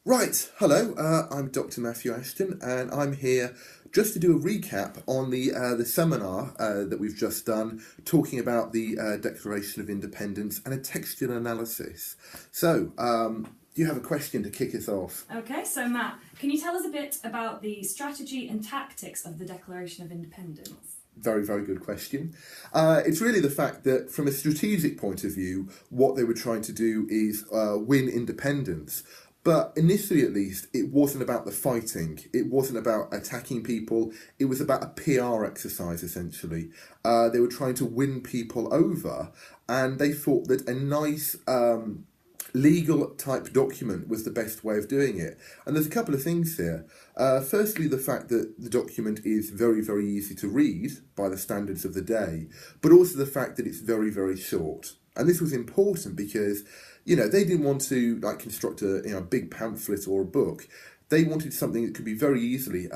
Right, hello, I'm Dr. Matthew Ashton, and I'm here just to do a recap on the seminar that we've just done, talking about the Declaration of Independence and a textual analysis. So, do you have a question to kick us off? Okay, so Matt, can you tell us a bit about the strategy and tactics of the Declaration of Independence? Very, very good question. It's really the fact that, from a strategic point of view, what they were trying to do is win independence. But initially, at least, it wasn't about the fighting. It wasn't about attacking people. It was about a PR exercise, essentially. They were trying to win people over, and they thought that a nice legal type document was the best way of doing it. And there's a couple of things here. Firstly, the fact that the document is very, very easy to read by the standards of the day, but also the fact that it's very, very short. And this was important because, they didn't want to construct a big pamphlet or a book. They wanted something that could be very easily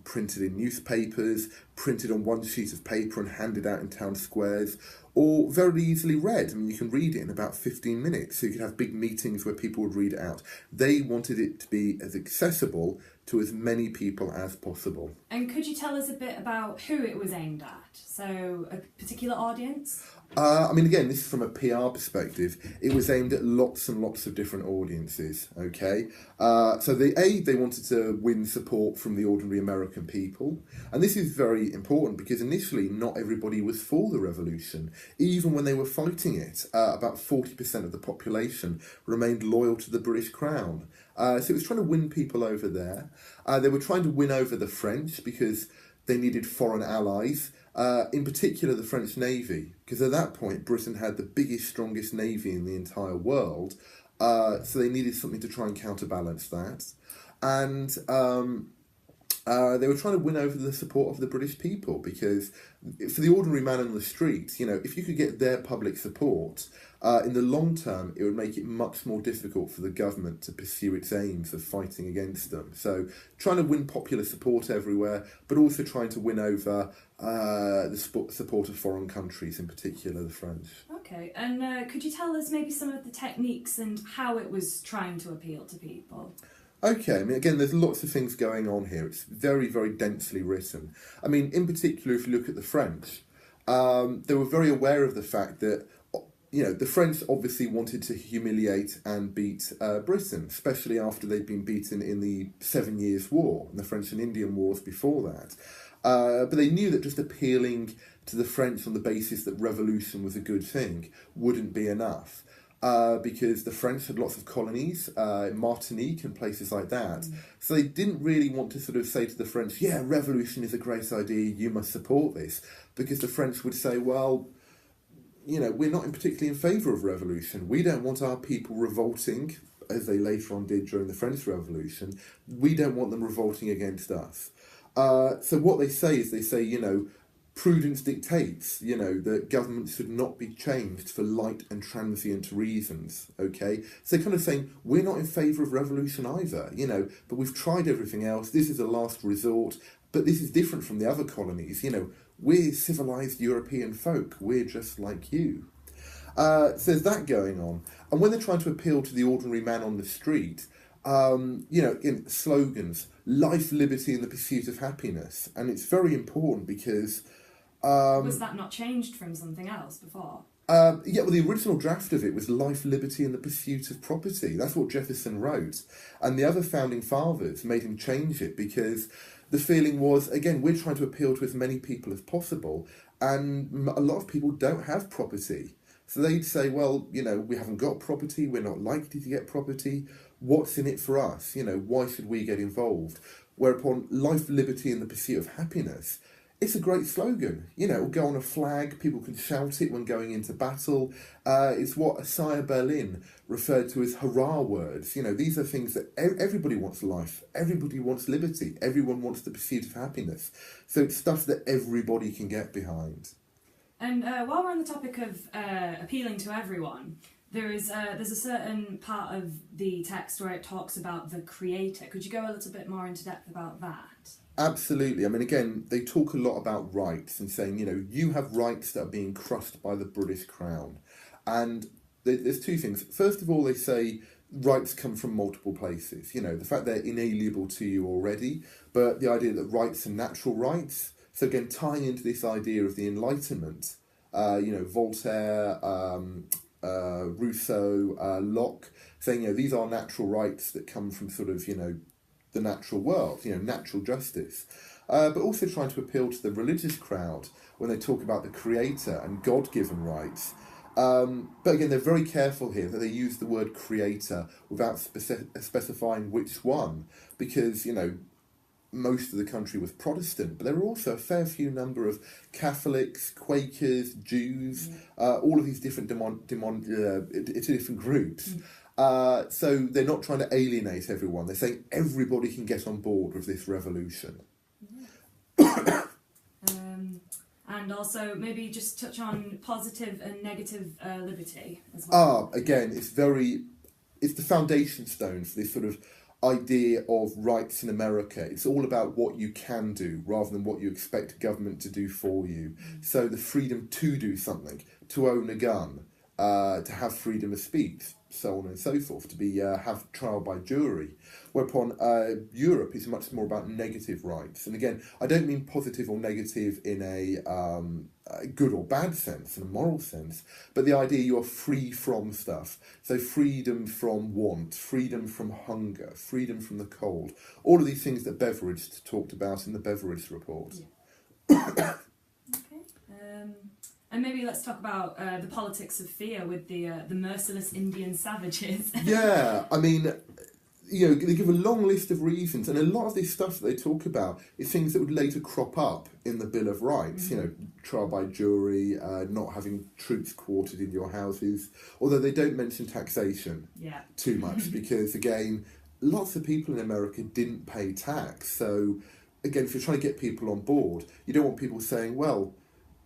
printed in newspapers, printed on one sheet of paper and handed out in town squares, or very easily read. I mean, you can read it in about 15 minutes, so you could have big meetings where people would read it out. They wanted it to be as accessible to as many people as possible. And could you tell us a bit about who it was aimed at? So, a particular audience? Again, this is from a PR perspective. It was aimed at lots and lots of different audiences, okay? So they wanted to win support from the ordinary American people. And this is very important because initially not everybody was for the revolution. Even when they were fighting it, about 40% of the population remained loyal to the British Crown. So it was trying to win people over there. They were trying to win over the French because they needed foreign allies. In particular the French Navy, because at that point Britain had the biggest, strongest navy in the entire world, so they needed something to try and counterbalance that. And they were trying to win over the support of the British people, because for the ordinary man on the street, if you could get their public support, in the long term, it would make it much more difficult for the government to pursue its aims of fighting against them. So trying to win popular support everywhere, but also trying to win over the support of foreign countries, in particular the French. Okay, and could you tell us maybe some of the techniques and how it was trying to appeal to people? Okay, again, there's lots of things going on here. It's very, very densely written. In particular, if you look at the French, they were very aware of the fact that the French obviously wanted to humiliate and beat Britain, especially after they'd been beaten in the 7 Years' War and the French and Indian Wars before that. But they knew that just appealing to the French on the basis that revolution was a good thing wouldn't be enough. Because the French had lots of colonies, Martinique and places like that. So they didn't really want to sort of say to the French, yeah, revolution is a great idea, you must support this. Because the French would say, well, we're not particularly in favour of revolution. We don't want our people revolting, as they later on did during the French Revolution. We don't want them revolting against us. So what they say is, prudence dictates, that government should not be changed for light and transient reasons, okay? So they're kind of saying, we're not in favour of revolution either, but we've tried everything else, this is a last resort, but this is different from the other colonies, we're civilised European folk, we're just like you. So there's that going on. And when they're trying to appeal to the ordinary man on the street, in slogans, life, liberty and the pursuit of happiness. And it's very important because was that not changed from something else before? The original draft of it was life, liberty and the pursuit of property. That's what Jefferson wrote. And the other founding fathers made him change it because the feeling was, again, we're trying to appeal to as many people as possible. And a lot of people don't have property. So they'd say, well, we haven't got property, we're not likely to get property. What's in it for us? Why should we get involved? Whereupon life, liberty and the pursuit of happiness, it's a great slogan. It'll go on a flag, people can shout it when going into battle. It's what Isaiah Berlin referred to as hurrah words. These are things that everybody wants life, everybody wants liberty, everyone wants the pursuit of happiness. So it's stuff that everybody can get behind. And while we're on the topic of appealing to everyone, there's a certain part of the text where it talks about the creator. Could you go a little bit more into depth about that? Absolutely. Again, they talk a lot about rights and saying, you have rights that are being crushed by the British Crown. And there's two things. First of all, they say rights come from multiple places. You know, the fact they're inalienable to you already, but the idea that rights are natural rights. So again, tying into this idea of the Enlightenment, you know, Voltaire, Rousseau, Locke, saying, you know, these are natural rights that come from sort of, you know, the natural world, you know, natural justice. But also trying to appeal to the religious crowd when they talk about the creator and God-given rights. But again, they're very careful here that they use the word creator without specifying which one, because, you know, most of the country was Protestant, but there were also a fair few number of Catholics, Quakers, Jews, all of these different different groups. So they're not trying to alienate everyone. They're saying everybody can get on board with this revolution. And also maybe just touch on positive and negative liberty as well. Again, it's the foundation stone for this sort of idea of rights in America. It's all about what you can do rather than what you expect government to do for you. So the freedom to do something, to own a gun, to have freedom of speech, so on and so forth, to be have trial by jury. Whereupon Europe is much more about negative rights. And again, I don't mean positive or negative in a good or bad sense, in a moral sense, but the idea you are free from stuff. So freedom from want, freedom from hunger, freedom from the cold. All of these things that Beveridge talked about in the Beveridge Report. Yeah. And maybe let's talk about the politics of fear with the merciless Indian savages. Yeah, I mean, you know, they give a long list of reasons, and a lot of this stuff that they talk about is things that would later crop up in the Bill of Rights. You know, trial by jury, not having troops quartered in your houses, although they don't mention taxation too much because, again, lots of people in America didn't pay tax. So, again, if you're trying to get people on board, you don't want people saying, well,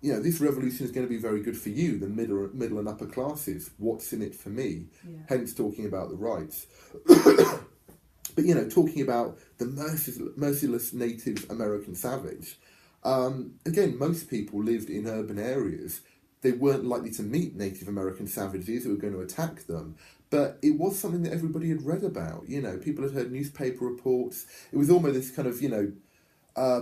you know, this revolution is going to be very good for you, the middle and upper classes. What's in it for me? Yeah. Hence talking about the rights. But, you know, talking about the merciless Native American savage. Again, most people lived in urban areas. They weren't likely to meet Native American savages who were going to attack them. But it was something that everybody had read about. You know, people had heard newspaper reports. It was almost this kind of, you know,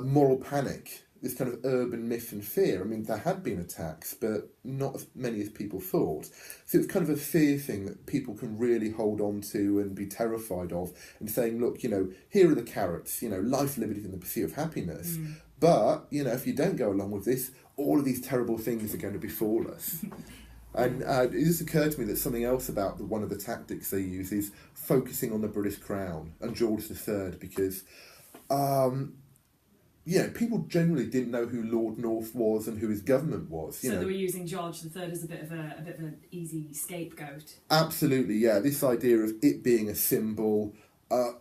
moral panic, this kind of urban myth and fear. I mean, there had been attacks, but not as many as people thought. So it's kind of a fear thing that people can really hold on to and be terrified of, and saying, look, you know, here are the carrots, you know, life, liberty and the pursuit of happiness. But, you know, if you don't go along with this, all of these terrible things are going to befall us. And it just occurred to me that something else about one of the tactics they use is focusing on the British Crown and George III, because yeah, people generally didn't know who Lord North was and who his government was. So they were using George III as a bit of an easy scapegoat. Absolutely, yeah. This idea of it being a symbol, how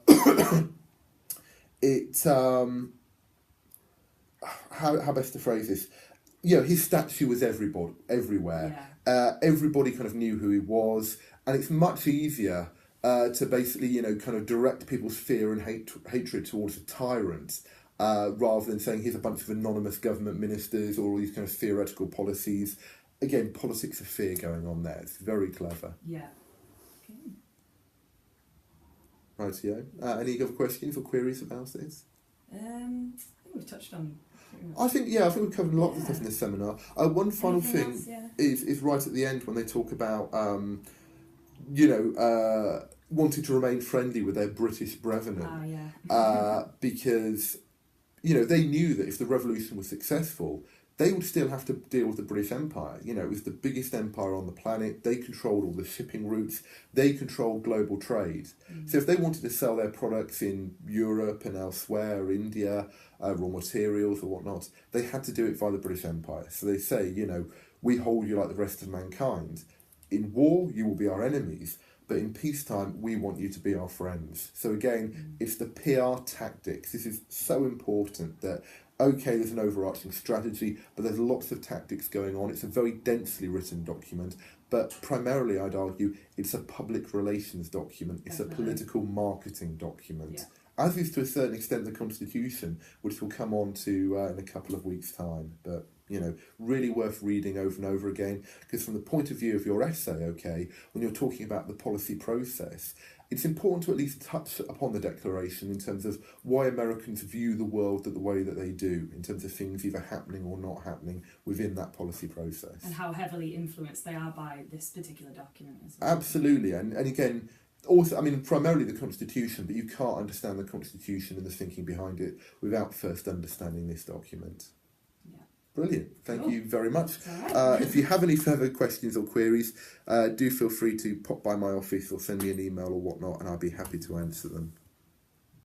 best to phrase this? You know, his statue was everywhere. Yeah. Everybody kind of knew who he was, and it's much easier to basically, you know, kind of direct people's fear and hatred towards a tyrant. Rather than saying here's a bunch of anonymous government ministers or all these kind of theoretical policies. Again, politics of fear going on there. It's very clever. Yeah. Okay. Right, yeah. Any other questions or queries about this? I think we've touched on... I think we've covered a lot of stuff in this seminar. One final thing is right at the end when they talk about, you know, wanting to remain friendly with their British brethren. Because... you know, they knew that if the revolution was successful, they would still have to deal with the British Empire. You know, it was the biggest empire on the planet. They controlled all the shipping routes. They controlled global trade. So if they wanted to sell their products in Europe and elsewhere, India, raw materials or whatnot, they had to do it via the British Empire. So they say, you know, we hold you like the rest of mankind. In war, you will be our enemies. But in peacetime, we want you to be our friends. So again, it's the PR tactics. This is so important that, okay, there's an overarching strategy, but there's lots of tactics going on. It's a very densely written document, but primarily, I'd argue, it's a public relations document. It's a political marketing document. Yeah. As is to a certain extent the Constitution, which we'll come on to in a couple of weeks' time. But really worth reading over and over again, because from the point of view of your essay, okay, when you're talking about the policy process, it's important to at least touch upon the Declaration in terms of why Americans view the world the way that they do, in terms of things either happening or not happening within that policy process. And how heavily influenced they are by this particular document as well. Absolutely, and again, also, I mean, primarily the Constitution, but you can't understand the Constitution and the thinking behind it without first understanding this document. Brilliant. Thank you very much. Right. If you have any further questions or queries, do feel free to pop by my office or send me an email or whatnot, and I'll be happy to answer them.